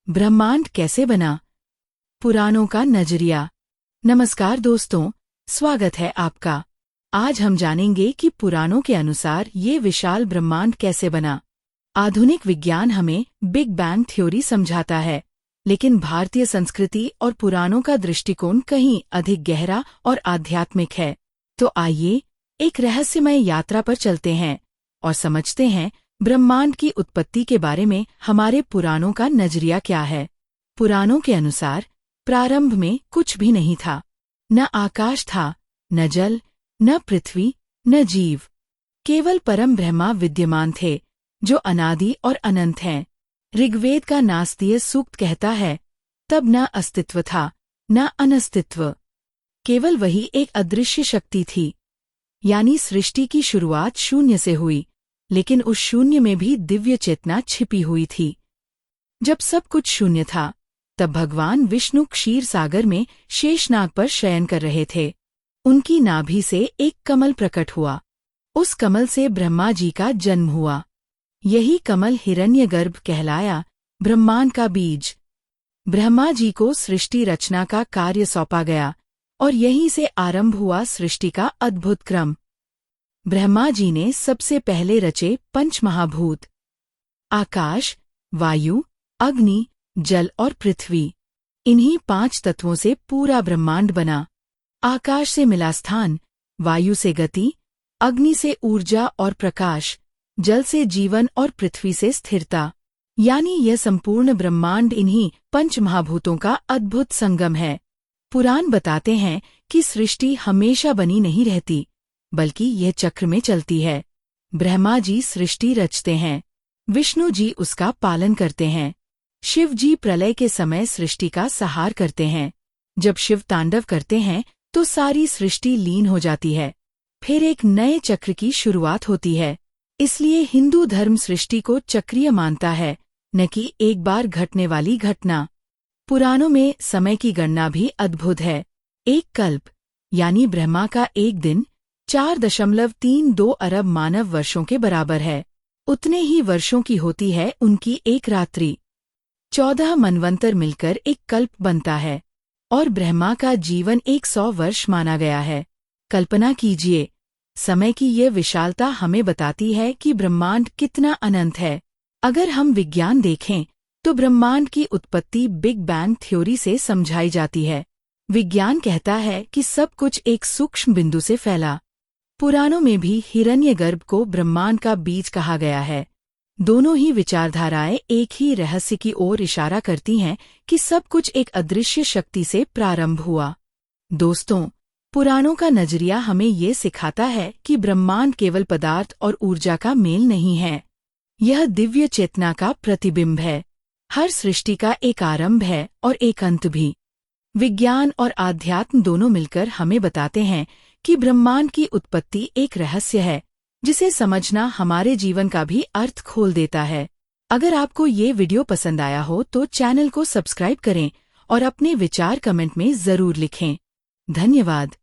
ब्रह्मांड कैसे बना? पुराणों का नजरिया। नमस्कार दोस्तों, स्वागत है आपका। आज हम जानेंगे कि पुराणों के अनुसार ये विशाल ब्रह्मांड कैसे बना। आधुनिक विज्ञान हमें बिग बैंग थ्योरी समझाता है, लेकिन भारतीय संस्कृति और पुराणों का दृष्टिकोण कहीं अधिक गहरा और आध्यात्मिक है। तो आइए एक रहस्यमय यात्रा पर चलते हैं और समझते हैं ब्रह्मांड की उत्पत्ति के बारे में हमारे पुराणों का नजरिया क्या है। पुराणों के अनुसार प्रारंभ में कुछ भी नहीं था। न आकाश था, न जल, न पृथ्वी, न जीव। केवल परम ब्रह्मा विद्यमान थे, जो अनादि और अनंत हैं। ऋग्वेद का नास्तीय सूक्त कहता है, तब न अस्तित्व था, न अनस्तित्व। केवल वही एक अदृश्य शक्ति थी। यानी सृष्टि की शुरुआत शून्य से हुई, लेकिन उस शून्य में भी दिव्य चेतना छिपी हुई थी। जब सब कुछ शून्य था, तब भगवान विष्णु क्षीर सागर में शेषनाग पर शयन कर रहे थे। उनकी नाभि से एक कमल प्रकट हुआ। उस कमल से ब्रह्मा जी का जन्म हुआ। यही कमल हिरण्यगर्भ कहलाया, ब्रह्मांड का बीज। ब्रह्मा जी को सृष्टि रचना का कार्य सौंपा गया और यहीं से आरंभ हुआ सृष्टि का अद्भुत क्रम। ब्रह्मा जी ने सबसे पहले रचे पंचमहाभूत: आकाश, वायु, अग्नि, जल और पृथ्वी। इन्हीं 5 तत्वों से पूरा ब्रह्मांड बना। आकाश से मिला स्थान, वायु से गति, अग्नि से ऊर्जा और प्रकाश, जल से जीवन और पृथ्वी से स्थिरता। यानी यह संपूर्ण ब्रह्मांड इन्हीं पंचमहाभूतों का अद्भुत संगम है। पुराण बताते हैं कि सृष्टि हमेशा बनी नहीं रहती, बल्कि यह चक्र में चलती है। ब्रह्मा जी सृष्टि रचते हैं, विष्णु जी उसका पालन करते हैं, शिव जी प्रलय के समय सृष्टि का संहार करते हैं। जब शिव तांडव करते हैं तो सारी सृष्टि लीन हो जाती है। फिर एक नए चक्र की शुरुआत होती है। इसलिए हिंदू धर्म सृष्टि को चक्रीय मानता है, न कि एक बार घटने वाली घटना। पुराणों में समय की गणना भी अद्भुत है। एक कल्प यानी ब्रह्मा का एक दिन 4.32 अरब मानव वर्षों के बराबर है। उतने ही वर्षों की होती है उनकी एक रात्रि। 14 मनवंतर मिलकर एक कल्प बनता है और ब्रह्मा का जीवन 100 वर्ष माना गया है। कल्पना कीजिए, समय की ये विशालता हमें बताती है कि ब्रह्मांड कितना अनंत है। अगर हम विज्ञान देखें तो ब्रह्मांड की उत्पत्ति बिग बैंग थ्योरी से समझाई जाती है। विज्ञान कहता है कि सब कुछ एक सूक्ष्म बिंदु से फैला। पुराणों में भी हिरण्यगर्भ को ब्रह्मांड का बीज कहा गया है। दोनों ही विचारधाराएं एक ही रहस्य की ओर इशारा करती हैं कि सब कुछ एक अदृश्य शक्ति से प्रारंभ हुआ। दोस्तों, पुराणों का नजरिया हमें ये सिखाता है कि ब्रह्मांड केवल पदार्थ और ऊर्जा का मेल नहीं है। यह दिव्य चेतना का प्रतिबिंब है। हर सृष्टि का एक आरंभ है और एक अंत भी। विज्ञान और आध्यात्म दोनों मिलकर हमें बताते हैं कि ब्रह्मांड की उत्पत्ति एक रहस्य है, जिसे समझना हमारे जीवन का भी अर्थ खोल देता है। अगर आपको ये वीडियो पसंद आया हो तो चैनल को सब्सक्राइब करें और अपने विचार कमेंट में जरूर लिखें। धन्यवाद।